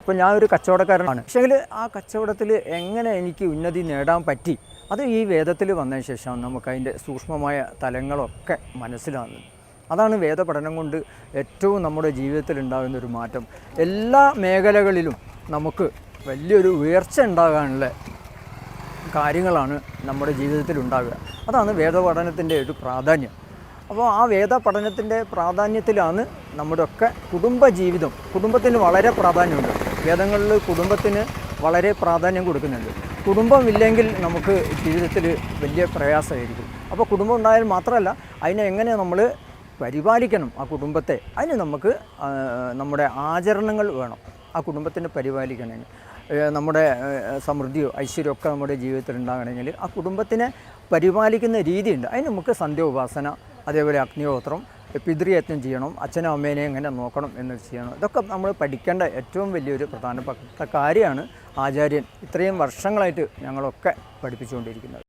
ഇപ്പോൾ ഞാൻ ഒരു കച്ചവടക്കാരനാണ്. പക്ഷേങ്കിൽ ആ കച്ചവടത്തിൽ എങ്ങനെ എനിക്ക് ഉന്നതി നേടാൻ പറ്റി, അത് ഈ വേദത്തിൽ വന്നതിന് ശേഷം നമുക്കതിൻ്റെ സൂക്ഷ്മമായ തലങ്ങളൊക്കെ മനസ്സിലാകുന്നത്. അതാണ് വേദപഠനം കൊണ്ട് ഏറ്റവും നമ്മുടെ ജീവിതത്തിൽ ഉണ്ടാകുന്നൊരു മാറ്റം. എല്ലാ മേഖലകളിലും നമുക്ക് വലിയൊരു ഉയർച്ച ഉണ്ടാകാനുള്ള കാര്യങ്ങളാണ് നമ്മുടെ ജീവിതത്തിൽ ഉണ്ടാകുക. അതാണ് വേദപഠനത്തിൻ്റെ ഒരു പ്രാധാന്യം. അപ്പോൾ ആ വേദ പഠനത്തിൻ്റെ പ്രാധാന്യത്തിലാണ് നമ്മുടെയൊക്കെ കുടുംബജീവിതം. കുടുംബത്തിന് വളരെ പ്രാധാന്യമുണ്ട്. വേദങ്ങളിൽ കുടുംബത്തിന് വളരെ പ്രാധാന്യം കൊടുക്കുന്നുണ്ട്. കുടുംബമില്ലെങ്കിൽ നമുക്ക് ജീവിതത്തിൽ വലിയ പ്രയാസമായിരിക്കും. അപ്പോൾ കുടുംബം ഉണ്ടായാൽ മാത്രമല്ല, അതിനെ എങ്ങനെ നമ്മൾ പരിപാലിക്കണം ആ കുടുംബത്തെ, അതിന് നമുക്ക് നമ്മുടെ ആചരണങ്ങൾ വേണം. ആ കുടുംബത്തിനെ പരിപാലിക്കണമെങ്കിൽ നമ്മുടെ സമൃദ്ധിയോ ഐശ്വര്യമൊക്കെ നമ്മുടെ ജീവിതത്തിൽ ഉണ്ടാകണമെങ്കിൽ ആ കുടുംബത്തിനെ പരിപാലിക്കുന്ന രീതിയുണ്ട്. അതിന് നമുക്ക് സന്ധ്യോപാസന, അതേപോലെ അഗ്നിഹോത്രം, പിതൃയത്നം ചെയ്യണം, അച്ഛനും അമ്മേനെ എങ്ങനെ നോക്കണം എന്ന് ചെയ്യണം. ഇതൊക്കെ നമ്മൾ പഠിക്കേണ്ട ഏറ്റവും വലിയൊരു പ്രധാനപ്പെട്ട കാര്യമാണ് ആചാര്യൻ ഇത്രയും വർഷങ്ങളായിട്ട് ഞങ്ങളൊക്കെ പഠിപ്പിച്ചുകൊണ്ടിരിക്കുന്നത്.